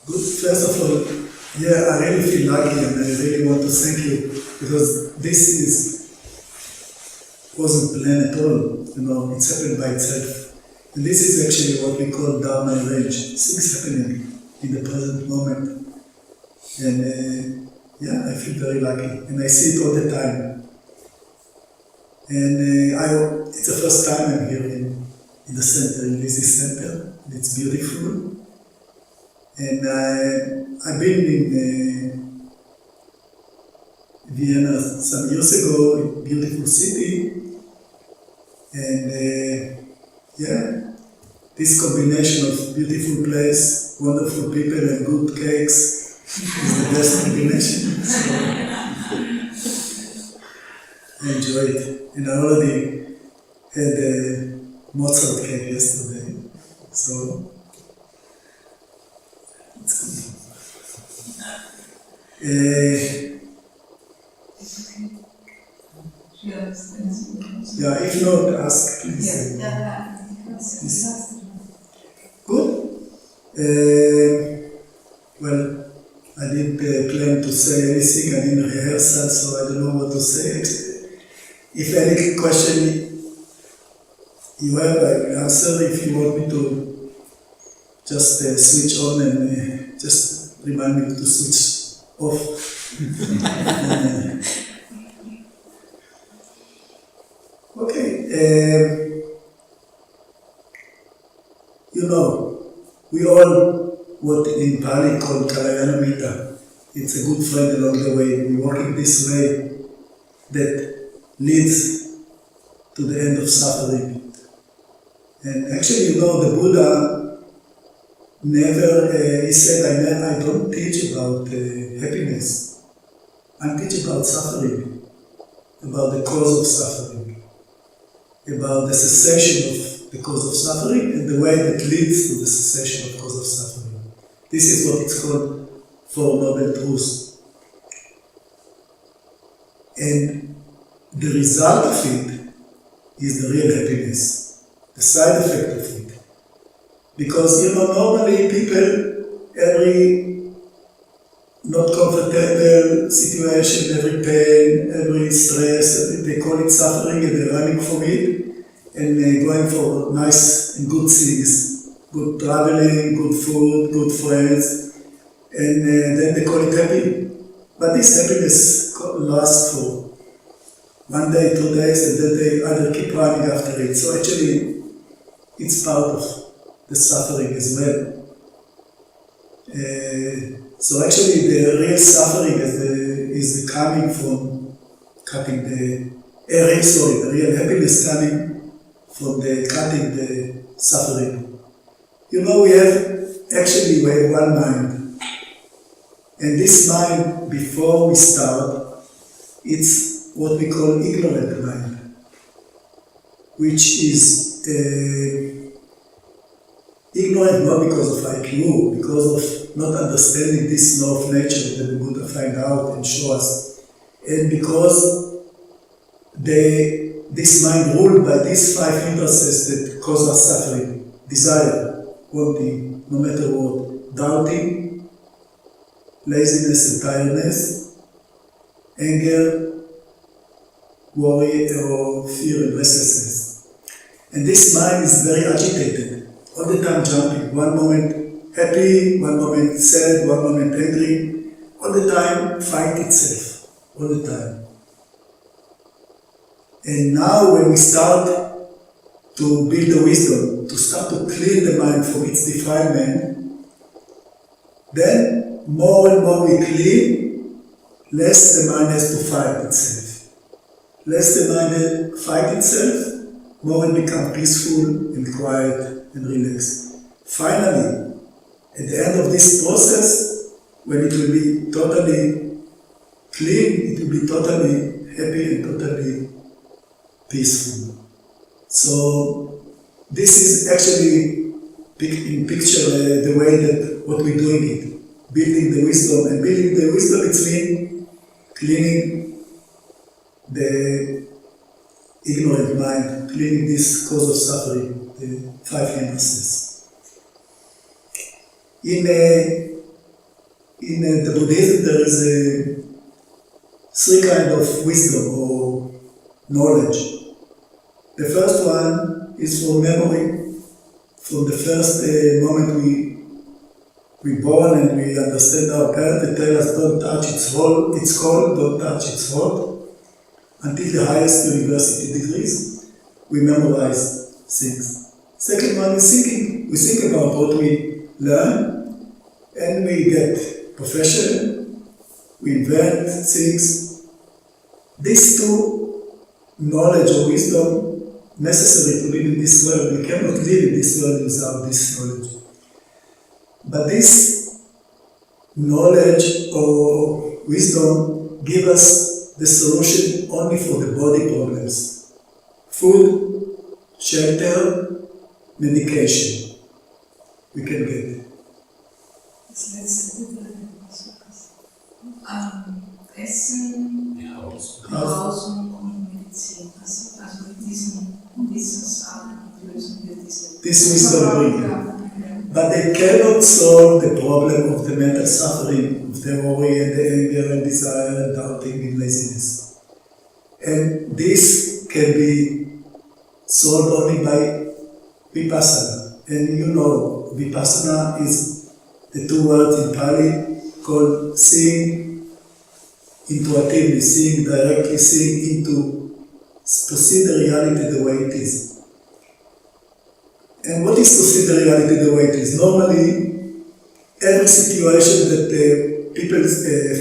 Good. First of all, yeah, I really feel lucky and I really want to thank you because wasn't planned at all. It's happened by itself. And this is actually what we call down my range. Things happening in the present moment. And yeah, I feel very lucky. And I see it all the time. And it's the first time I'm here in the center, in Lizzie Center. It's beautiful. And I've been in Vienna some years ago, a beautiful city. And yeah, this combination of beautiful place, wonderful people and good cakes is the best combination. So I enjoy it. And I already had a Mozart cake yesterday. So it's good. Yeah, if not, ask, please. Good. Well, I didn't plan to say anything. I didn't rehearsal, so I don't know what to say. If any question you have, I will answer. If you want me to just switch on and just remind me to switch off. Okay. We all what in Pali called Kalayanamita. It's a good friend along the way. We walk in this way that leads to the end of suffering. And actually, the Buddha never, he said, I don't teach about happiness. I teach about suffering, about the cause of suffering, about the cessation of the cause of suffering and the way that leads to the cessation of cause of suffering. This is what it's called Four Noble Truths. And the result of it is the real happiness, the side effect of it. Because, normally people, every not comfortable situation, every pain, every stress, they call it suffering and they're running from it and going for nice and good things, good traveling, good food, good friends, and then they call it happy. But this happiness lasts for 1 day, 2 days, and then they either keep running after it. So actually, it's part of the suffering as well. So actually, the real suffering is the coming from cutting the real happiness coming from the cutting the suffering. We have one mind. And this mind, before we start, it's what we call ignorant mind, which is ignorant not because of IQ, because of not understanding this law of nature that the Buddha find out and show us, and because this mind ruled by these 5 hindrances that cause us suffering: desire, wanting, no matter what, doubting, laziness and tiredness, anger, worry or fear and restlessness. And this mind is very agitated, all the time jumping, one moment happy, one moment sad, one moment angry, all the time fight itself, all the time. And now when we start to build the wisdom, to start to clean the mind from its defilement, then more and more we clean, less the mind has to fight itself. Less the mind fight itself, more it becomes peaceful and quiet and relaxed. Finally, at the end of this process, when it will be totally clean, it will be totally happy and totally peaceful. So this is actually in picture the way that what we're doing it, building the wisdom. And building the wisdom, it means cleaning the ignorant mind, cleaning this cause of suffering, the 5 hindrances. In In the Buddhism there is three kinds of wisdom or knowledge. The first one is from memory, from the first moment we born and we understand our parents. They tell us don't touch its cold, don't touch its hot. Until the highest university degrees, we memorize things. Second one is thinking. We think about what we learn and we get professional, we invent things. These two, knowledge or wisdom, necessary to live in this world. We cannot live in this world without this knowledge. But this knowledge or wisdom give us the solution only for the body problems. Food, shelter, medication. We can get. Das letzte bitte. Essen, Behausung und Medizin. Also mit diesen Wissensarten lösen wir diese. This wisdom bring. But they cannot solve the problem of the mental suffering, of the worry and the anger and desire and doubting and laziness. And this can be solved only by Vipassana. And you know, Vipassana is the two words in Pali called seeing intuitively, seeing directly, seeing to see the reality the way it is. And what is to see the reality the way it is? Normally, every situation that people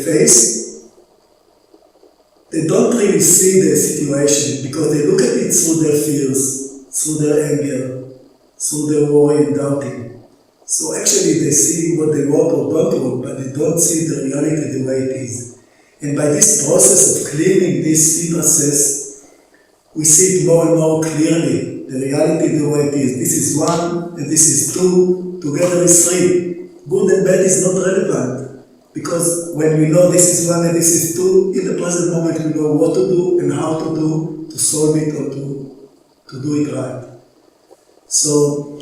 face, they don't really see the situation because they look at it through their fears, through their anger, through their worry and doubting. So actually they see what they want or don't want, but they don't see the reality the way it is. And by this process of cleaning these hindrances, we see it more and more clearly. The reality the way it is. This is one and this is two, together is three. Good and bad is not relevant because when we know this is one and this is two, in the present moment we know what to do and how to do to solve it or to do it right. So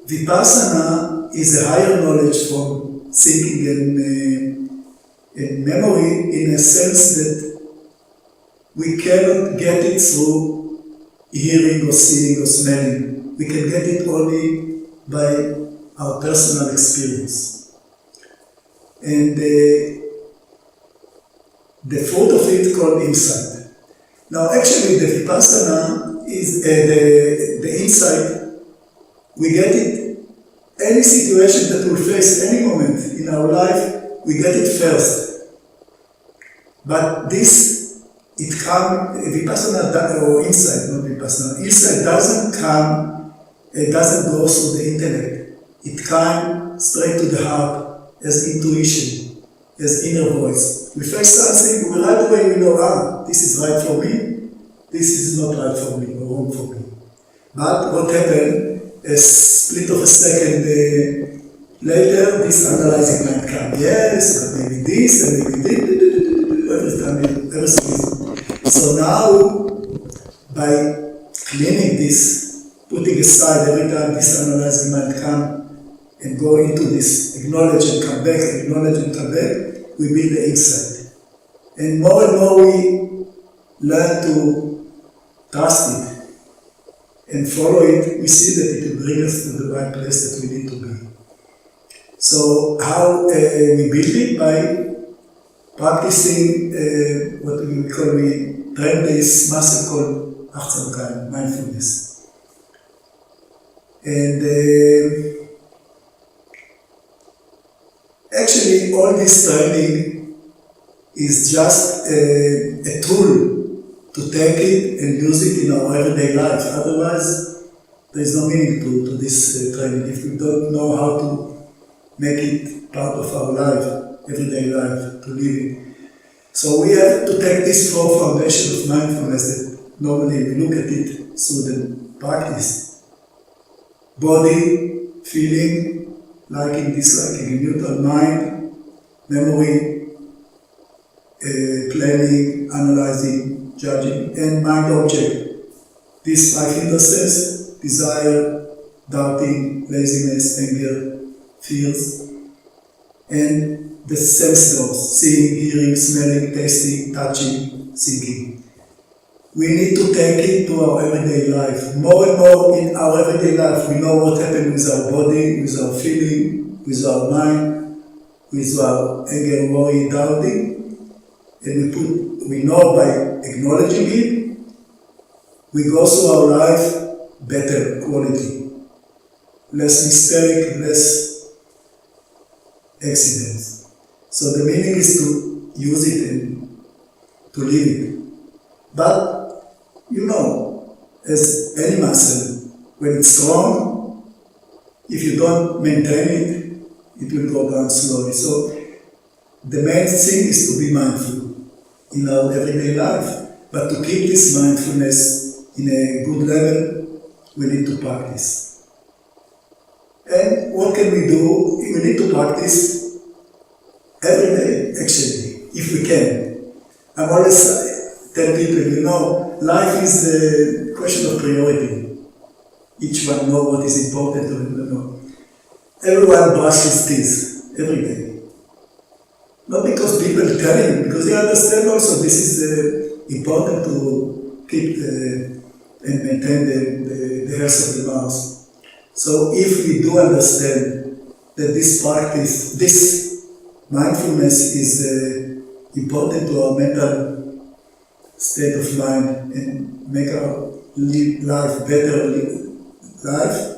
Vipassana is a higher knowledge from thinking and memory in a sense that we cannot get it through hearing or seeing or smelling. We can get it only by our personal experience. And the fruit of it called insight. Now actually the Vipassana is the insight. We get it, any situation that we face any moment in our life, we get it first. But this it comes, Vipassana or insight, not Vipassana. Insight doesn't come, it doesn't go through the intellect. It comes straight to the heart as intuition, as inner voice. We face something, right away we know, this is right for me, this is not right for me, or wrong for me. But what happened, a split of a second later, this analyzing mind comes. Yes, but maybe this, and maybe this, everything is. So now, by cleaning this, putting aside every time this analyzing mind comes and go into this, acknowledge and come back, acknowledge and come back, we build the insight. And more we learn to trust it and follow it, we see that it will bring us to the right place that we need to be. So how we build it? By practicing what we train this muscle called Achzankayim, mindfulness. And actually all this training is just a tool to take it and use it in our everyday life. Otherwise, there is no meaning to this training if we don't know how to make it part of our life, everyday life, to live it. So we have to take this four foundation of mindfulness that normally we look at it through the practice. Body, feeling, liking, disliking, a neutral mind, memory, planning, analyzing, judging, and mind object. These five hindrances: desire, doubting, laziness, anger, fears. And the sense doors, seeing, hearing, smelling, tasting, touching, thinking. We need to take it to our everyday life. More and more in our everyday life, we know what happens with our body, with our feeling, with our mind, with our anger, worry, doubting. And we know by acknowledging it, we go through our life better quality. Less mistake, less accidents. So the meaning is to use it and to live it. But you know, as any muscle, when it's strong, if you don't maintain it, it will go down slowly. So the main thing is to be mindful in our everyday life. But to keep this mindfulness in a good level, we need to practice. And what can we do? We need to practice every day, actually, if we can. I'm always tell people, you know, life is a question of priority. Each one knows what is important or not. Everyone brushes teeth every day. Not because people tell him, because they understand also this is important to keep and maintain the health of the mouth. So if we do understand that this practice, this mindfulness is important to our mental state of mind and make our life better life,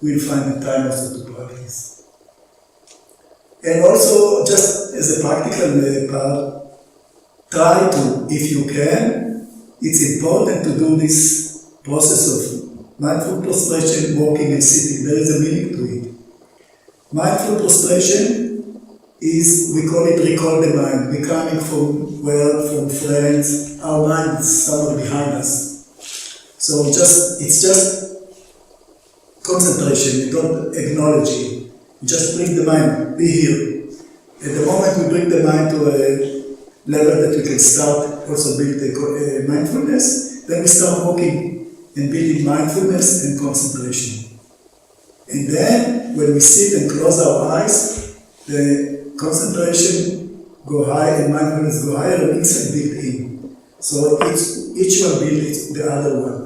we'll find the time also to practice. And also, just as a practical part, try to, if you can, it's important to do this process of mindful prostration, walking and sitting. There is a meaning to it. Mindful prostration is, we call it recall the mind. We're coming from work, from friends, our mind is somewhere behind us. So it's just concentration, you don't acknowledge it. You just bring the mind, be here. At the moment we bring the mind to a level that we can start also build the mindfulness, then we start walking and building mindfulness and concentration. And then when we sit and close our eyes, the concentration go high and mindfulness go higher and inside build in. So each one builds the other one.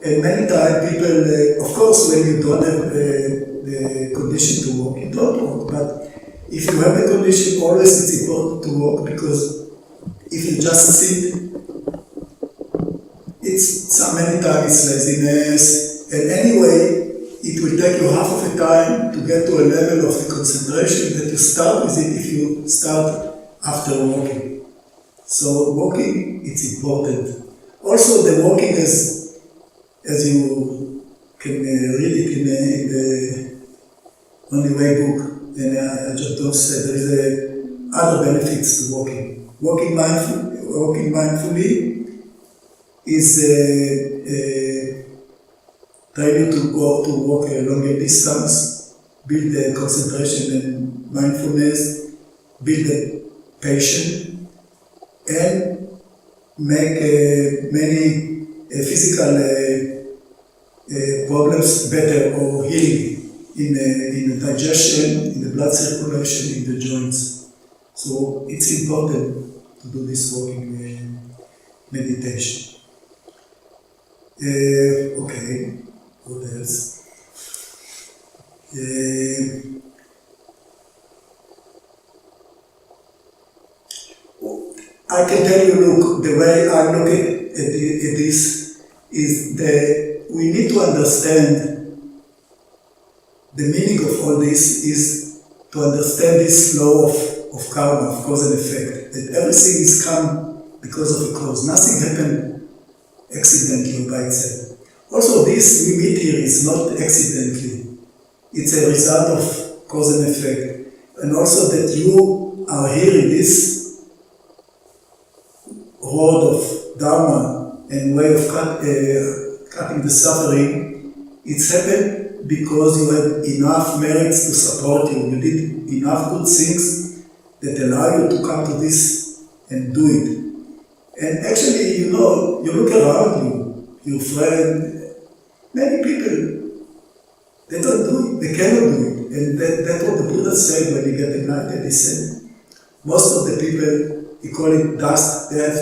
And many times people, of course when you don't have the condition to walk, you don't walk. But if you have the condition, always it's important to walk, because if you just sit, it's many times it's laziness. And anyway, it will take you half of the time to get to a level of the concentration that you start with it if you start after walking. So walking, it's important. Also the walking, as you can read it in the Only Way book, and I just don't say there is other benefits to walking. Walking mindfully is train you to walk a longer distance, build the concentration and mindfulness, build the patience, and make many physical problems better or healing in the digestion, in the blood circulation, in the joints. So it's important to do this walking meditation. Okay. What else? I can tell you, look, the way I look at this is that we need to understand the meaning of all this is to understand this law of karma, of cause and effect, that everything is come because of a cause. Nothing happened accidentally by itself. Also, this we meet here is not accidentally. It's a result of cause and effect. And also that you are here in this road of Dharma and way of cutting the suffering. It's happened because you had enough merits to support you. You did enough good things that allow you to come to this and do it. And actually, you know, you look around you, your friend, many people They don't do it, they cannot do it. And that's what the Buddha said when he got ignited. He said, most of the people, he call it dust, they have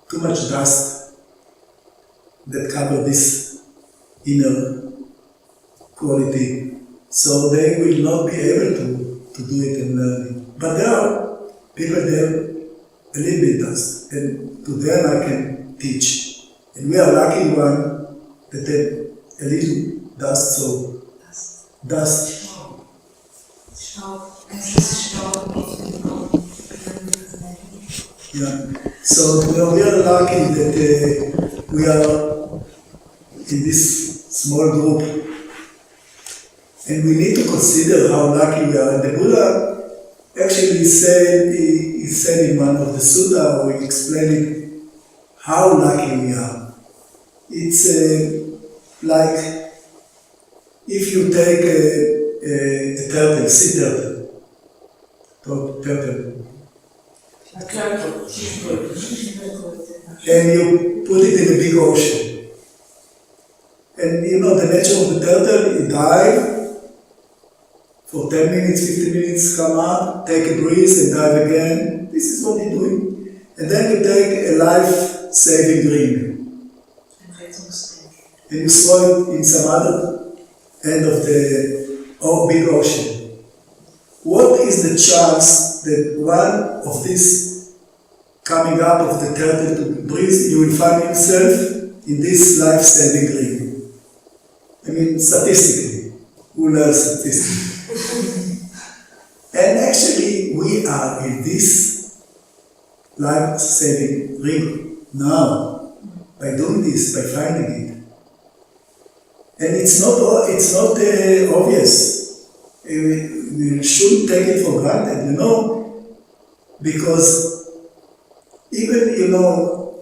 too much dust that cover this inner quality. So they will not be able to do it and learn it. But there are people there a little bit dust, and to them I can teach. And we are lucky one that have a little dust, so dust. Yeah. So we are lucky that we are in this small group, and we need to consider how lucky we are. And the Buddha actually said, he said in one of the Sutta, or he explained how lucky we are. It's like if you take a turtle, sea turtle, and you put it in a big ocean. And you know the nature of the turtle, it dive for 10 minutes, 15 minutes, come up, take a breeze and dive again. This is what you're doing. And then you take a life-saving ring and you throw it in some other end of the big ocean. What is the chance that one of these coming up of the turtle to breathe, you will find yourself in this life-saving ring? I mean, statistically. Who learns statistics? And actually, we are in this life-saving ring now, by doing this, by finding it. And it's not obvious. We shouldn't take it for granted, because even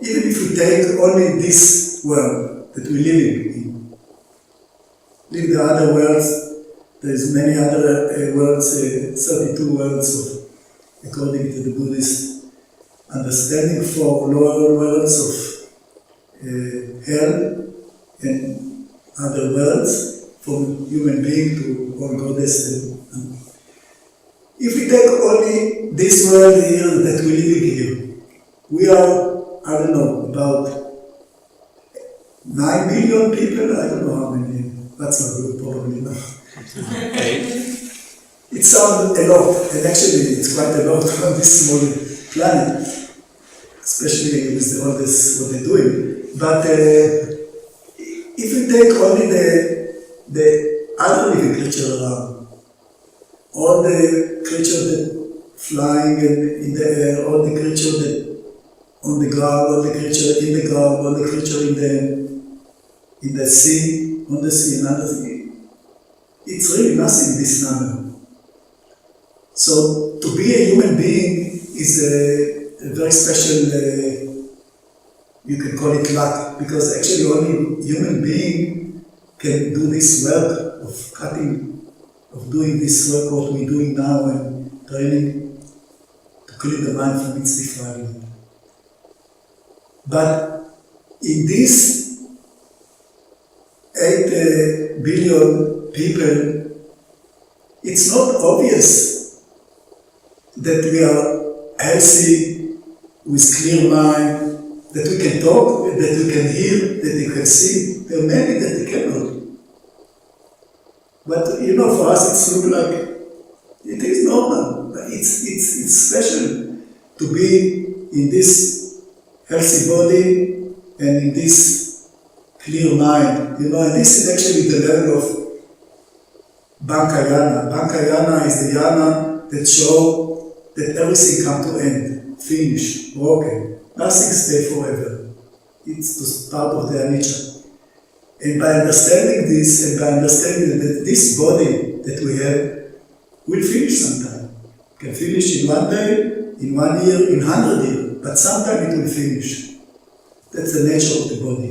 if we take only this world that we live in, leave the other worlds, there's many other worlds, 32 worlds according to the Buddhist understanding, for lower worlds of hell and other worlds, from human being to all goddess. If we take only this world here that we live in here, we are, I don't know, about 9 billion people, I don't know how many, that's not good, probably not. It sounds a lot, and actually it's quite a lot on this small planet, especially with all this, what they're doing. But if we take only the other living creatures around, all the creatures that flying in the air, all the creatures that on the ground, all the creatures in the ground, all the creatures in the sea, on the sea, and under the sea, it's really nothing, this number. So to be a human being is a very special, you can call it luck, because actually only human being can do this work of cutting, of doing this work, what we're doing now, and training to clean the mind from its defilement. But in this 8 billion people, it's not obvious that we are healthy, with clear mind, that we can talk, that we can hear, that we can see. There are many that we cannot. But for us it looks like it is normal. But it's special to be in this healthy body and in this clear mind. And this is actually the level of Bankayana. Bankayana is the yana that shows that everything comes to end, finish, broken. Nothing stays forever. It's part of the anicca. And by understanding this, and by understanding that this body that we have will finish sometime. It can finish in 1 day, in 1 year, in 100 years, but sometime it will finish. That's the nature of the body.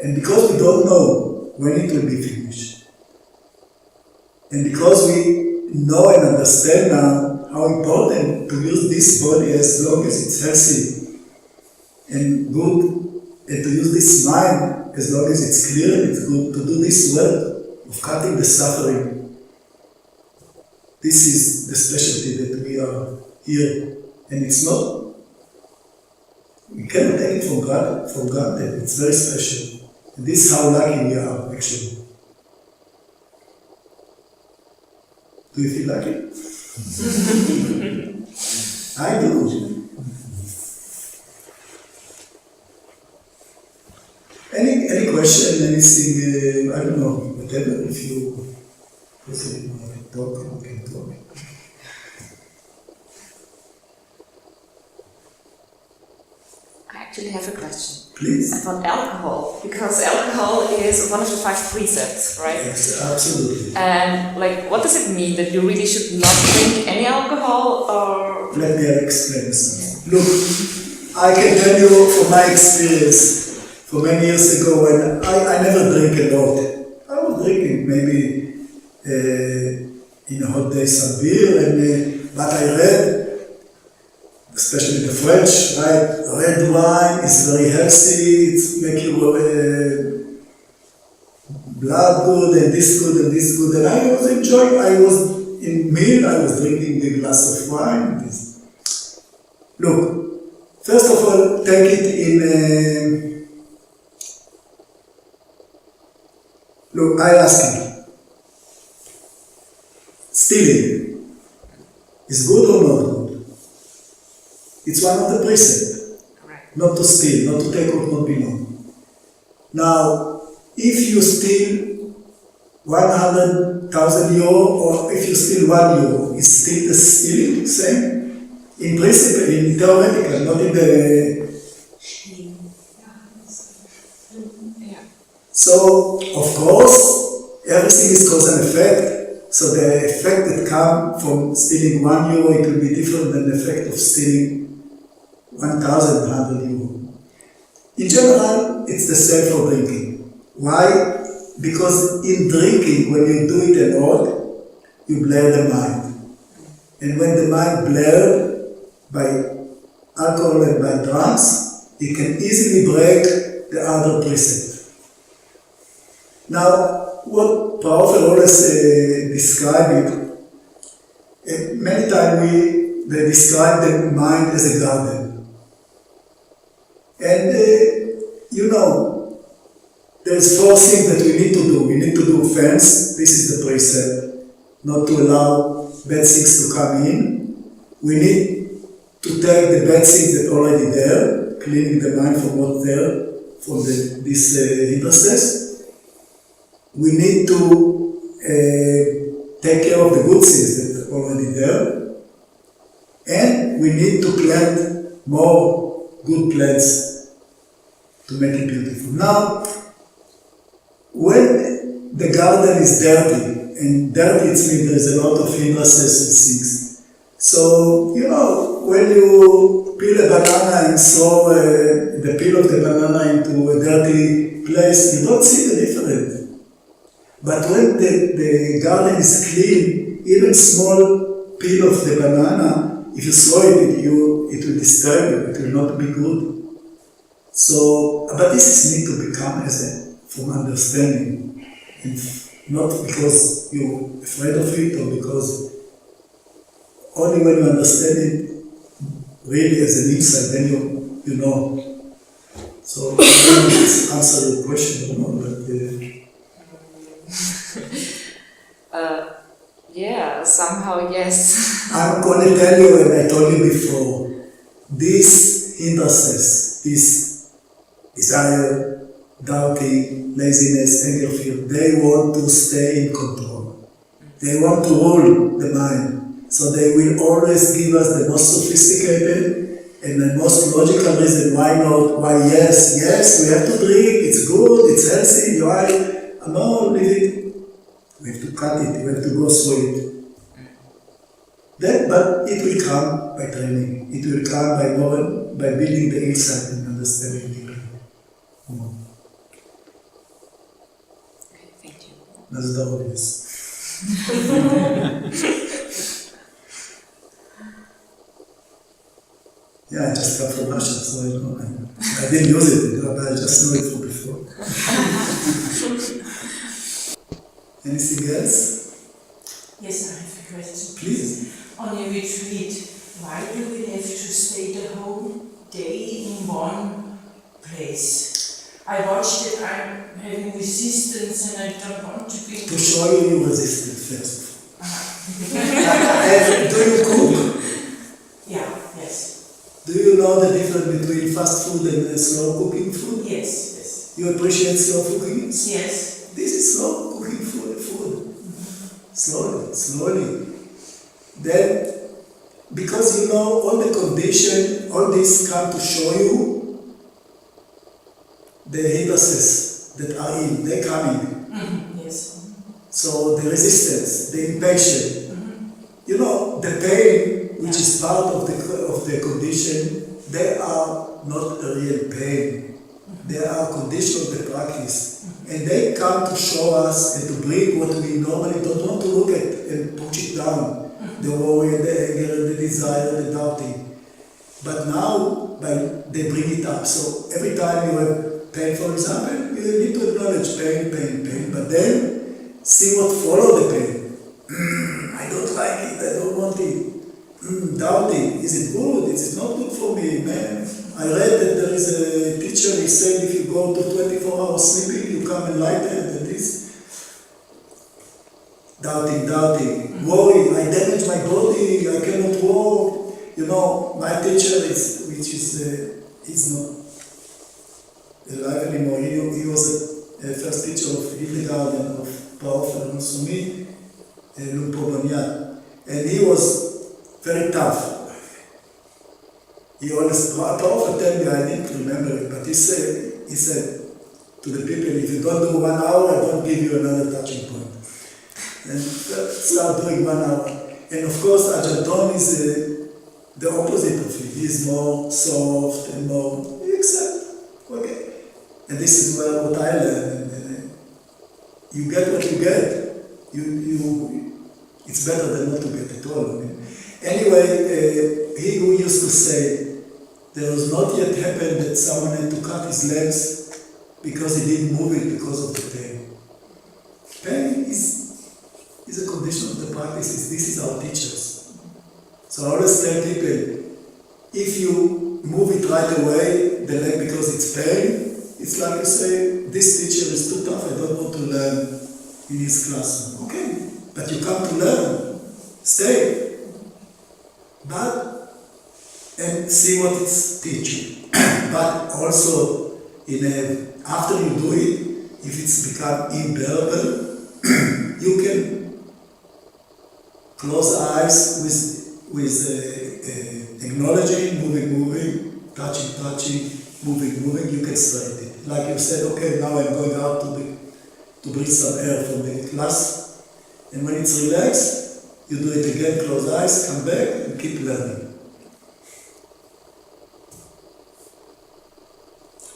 And because we don't know when it will be finished, and because we know and understand now how important to use this body as long as it's healthy and good, and to use this mind as long as it's clear and it's good, to do this work of cutting the suffering. This is the specialty that we are here, and it's not, we cannot take it for granted, it's very special. And this is how lucky we are, actually. Do you feel lucky? I do. Any question, anything, I don't know, whatever, if you can talk, we can talk. I actually have a question. Please. About alcohol, because alcohol is one of the 5 precepts, right? Yes, absolutely. And like, what does it mean that you really should not drink any alcohol, or? Let me explain something. Look, I can tell you from my experience, for many years ago, when I never drink a lot. I was drinking maybe in a hot day some beer, but I read, especially the French, right? Red wine is very healthy, it makes you blood good and this good and this good. And I was enjoying, I was in meal, I was drinking a glass of wine. Look, first of all, take it in, look, I ask you, stealing is good or not good? It's one of the precepts. Right. Not to steal, not to take what not belong. Now, if you steal 100,000 euro, or if you steal 1 euro, is still the stealing same? In principle, in theoretical, not in the... Yeah. So, of course, everything is cause and effect. So the effect that comes from stealing 1 euro, it will be different than the effect of stealing 1,100 euro. In general, it's the same for drinking. Why? Because in drinking, when you do it a lot, you blur the mind. And when the mind blurred by alcohol and by drugs, it can easily break the other precept. Now, what Paul always describe it, many times they describe the mind as a garden. And you know, there's 4 things that we need to do. We need to do fence, this is the precept, not to allow bad things to come in. We need to take the bad things that are already there, cleaning the mind from what's there, from these hindrances. We need to take care of the good things that are already there. And we need to plant more good plants to make it beautiful. Now, when the garden is dirty, and dirty it means there's a lot of hindrances and things. So, you know, when you peel a banana and throw the peel of the banana into a dirty place, you don't see the difference. But when the garden is clean, even small peel of the banana, if you throw it, it will disturb you, it will not be good. So, but this need to become from understanding, and not because you're afraid of it, or because only when you understand it really as an insight, then you know. So, I don't know if this answer your question or not, but yeah, somehow yes. I'm going to tell you, and I told you before, these hindrances, this desire, doubting, laziness, anger, fear, they want to stay in control. They want to rule the mind. So they will always give us the most sophisticated and the most logical reason why not, why yes, we have to drink, it's good, it's healthy, why, no, leave it. We have to cut it, we have to go through it. But it will come by training. It will come by building the insight and understanding deeply. Okay, thank you. That's the obvious. Yeah, I just come from Russia, so I didn't use it, but I just knew it from before. Anything else? Yes, I have a question. Please. On a retreat, why do we have to stay the whole day in one place? I watched it, I'm having resistance and I don't want to be... To show you resistance first. Ah. Do you cook? Yeah, yes. Do you know the difference between fast food and slow cooking food? Yes, yes. You appreciate slow cooking? Yes. This is slow cooking food. Slowly. Then, because you know all the condition, all this come to show you the hindrances that are in, they're coming. Yes. So the resistance, the impatience. You know, the pain, which is part of the condition, they are not a real pain. They are condition of the practice. And they come to show us and to bring what we normally don't want to look at and push it down. The worry, the anger, the desire, the doubting. But now, they bring it up. So every time you have pain, for example, you need to acknowledge pain. But then, see what follows the pain. I don't like it, I don't want it. Doubting, is it good? Is it not good for me, man? I read that there is a teacher, he said if you go to 24 hours sleeping, you come enlightened, and this. Doubting. Worry, I damage my body, I cannot walk. You know, my teacher is not alive anymore. He was the first teacher of Hildegard and of Paofer and also me, Lupo Banyan. And he was very tough. He always, Paofer told me, I didn't remember it, but he said to the people, if you don't do 1 hour, I don't give you another touching point. And start doing 1 hour. And of course, Ajahn Tom is the opposite of it. He's more soft and more, you accept, okay. And this is what I learned. And you get what you get. It's better than not to get at all. I mean. Anyway, he who used to say, there was not yet happened that someone had to cut his legs because he didn't move it because of the pain. Pain is a condition of the practice. This is our teachers. So I always tell people, if you move it right away, the leg because it's pain, it's like you say, this teacher is too tough, I don't want to learn in his classroom. Okay, but you come to learn, stay. And see what it's teaching. But also, after you do it, if it's become unbearable, you can close eyes with acknowledging, moving, touching, moving, you can straighten it. Like you said, okay, now I'm going out to breathe some air from the class. And when it's relaxed, you do it again, close eyes, come back, and keep learning.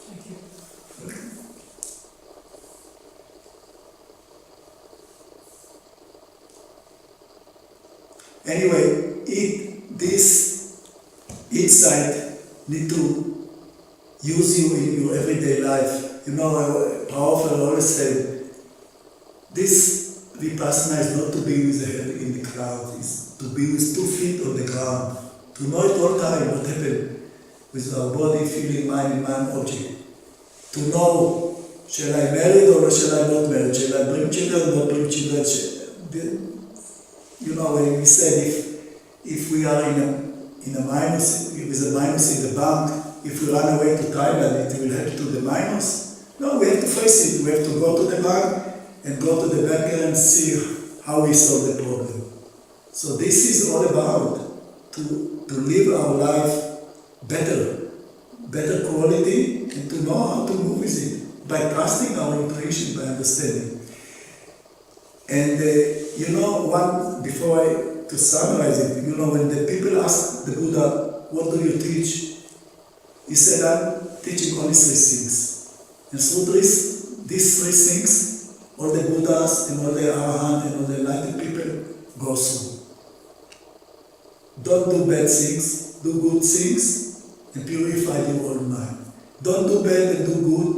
Thank you. Anyway, this insight need to use you in your everyday life. You know, Paofer always said, this Vipassana is not to be with the head in the cloud, it's to be with 2 feet on the ground, to know it all time what happened with our body, feeling, mind, object. To know, shall I marry or shall I not marry? Shall I bring children or not bring children? You know, when we said if we are in a minus, with a minus in the bank, if we run away to Thailand, it will help to the minus. No, we have to face it. We have to go to the bank and go to the banker and see how we solve the problem. So this is all about to live our life better quality, and to know how to move with it by trusting our intuition, by understanding. And you know, to summarize it, you know, when the people ask the Buddha, what do you teach? He said, I'm teaching only 3 things. And through these 3 things, all the Buddhas and all the Arahant and all the enlightened people go through. Don't do bad things, do good things, and purify your own mind. Don't do bad and do good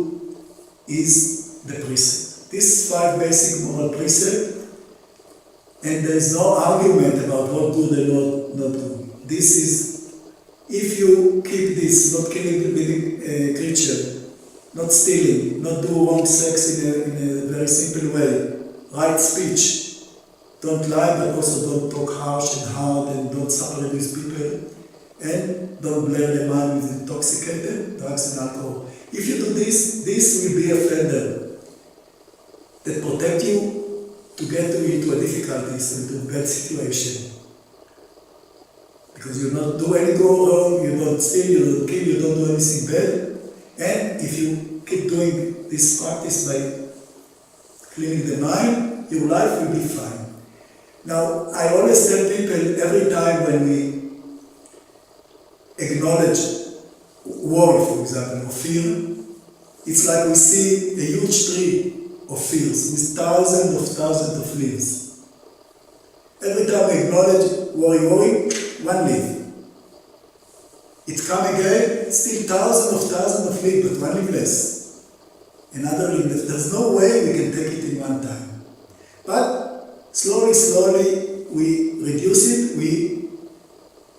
is the precept. These 5 basic moral precepts, and there is no argument about what good and not good. This is, if you keep this, not killing the living creature, not stealing, not do wrong sex in a very simple way, right speech, don't lie but also don't talk harsh and hard and don't separate with people, and don't blare the mind with intoxicated drugs and alcohol. If you do this, this will be a fender that protect you to get into a difficulties and to a bad situation. Because you don't do any wrong, you don't steal, you don't kill, you don't do anything bad. And if you keep doing this practice by cleaning the mind, your life will be fine. Now, I always tell people every time when we acknowledge worry, for example, or fear, it's like we see a huge tree of fears with thousands of leaves. Every time we acknowledge worry, one leaf. It come again, still thousands of leaves, but one leaf less. Another leaf less. There's no way we can take it in one time. But slowly we reduce it, we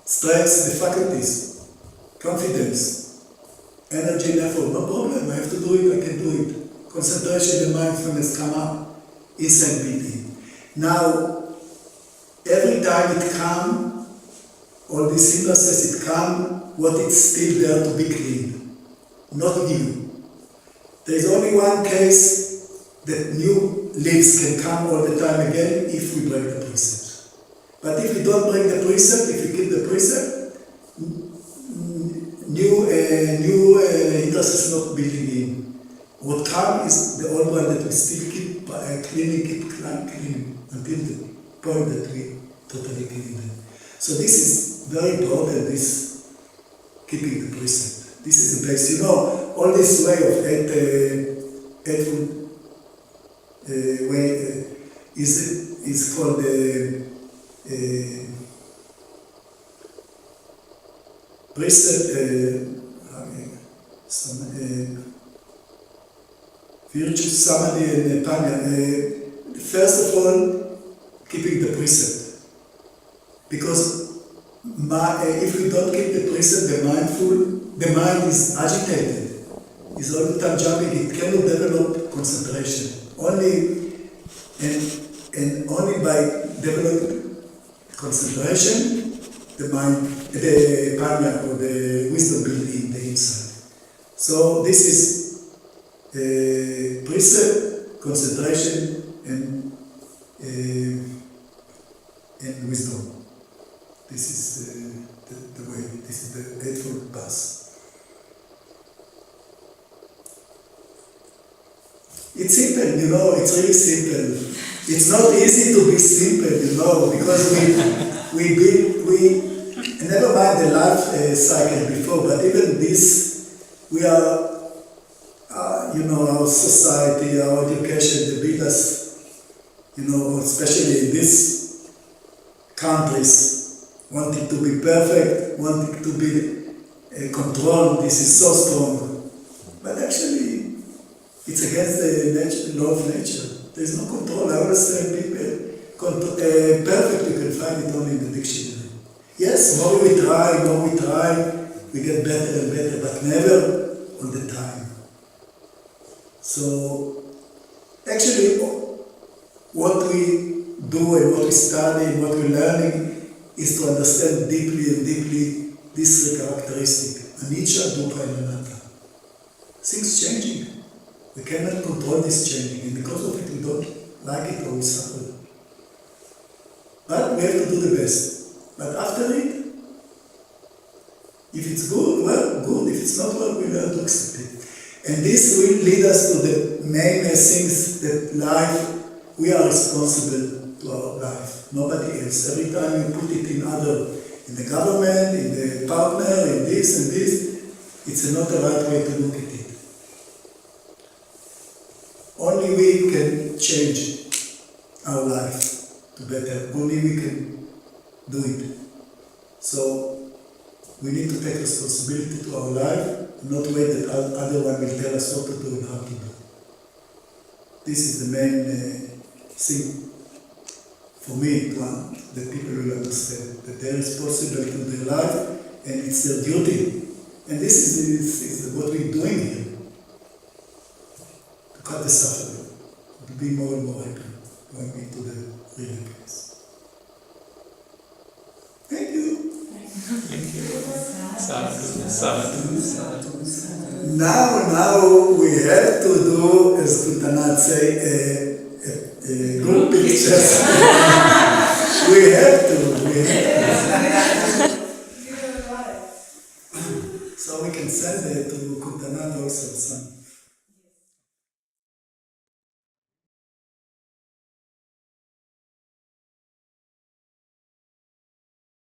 strengthen the faculties, confidence, energy and effort. No problem, I have to do it, I can do it. Concentration and mindfulness come up, inside BD. Now, every time it comes, all these hindrances, it comes, what is still there to be cleaned, not new. There is only one case that new leaves can come all the time again if we break the precept. But if we don't break the precept, if we keep the precept, new hindrances not building in. What comes is the old one that we still keep cleaning until the point that we totally clean them. So this is very important, this keeping the precept. This is the base. You know, all this way of eightfold way is called precept, virtue, samadhi, and panya. First of all, keeping the precept. Because if we don't keep the precept, the mind is agitated, is all the time jumping, it cannot develop concentration. Only by developing concentration, the mind, the panya or the wisdom build in the inside. So this is precept, concentration, and wisdom. This is the way, this is the eightfold path. It's simple, you know, it's really simple. It's not easy to be simple, you know, because we never mind the life cycle before, but even this, we are, you know, our society, our education, they build us, you know, especially in these countries, wanting to be perfect, wanting to be controlled, this is so strong. But actually, it's against the law of nature. There's no control. I always tell people, perfect you can find it only in the dictionary. Yes, more we try, we get better and better, but never all the time. So, actually, what we do and what we study and what we're learning is to understand deeply this characteristic, anicca, dukkha, and anatta. Things changing. We cannot control this changing, and because of it we don't like it or we suffer. But we have to do the best. But after it, if it's good, well, good. If it's not well, we learn to accept it. And this will lead us to the main things that life, we are responsible to our life, nobody else. Every time you put it in the government, in the partner, in this and this, it's not the right way to look at it. Only we can change our life to better. Only we can do it. So we need to take responsibility to our life, not wait that other one will tell us what to do and how to do. This is the main thing for me to that people will understand that they're responsible to their life and it's their duty. And this is what we're doing here. To cut the suffering, to be more and more happy, going into the real happiness. Thank you. Now we have to do, as Kutanat say, a group pictures. we have to. So we can send it to Kutanat also some.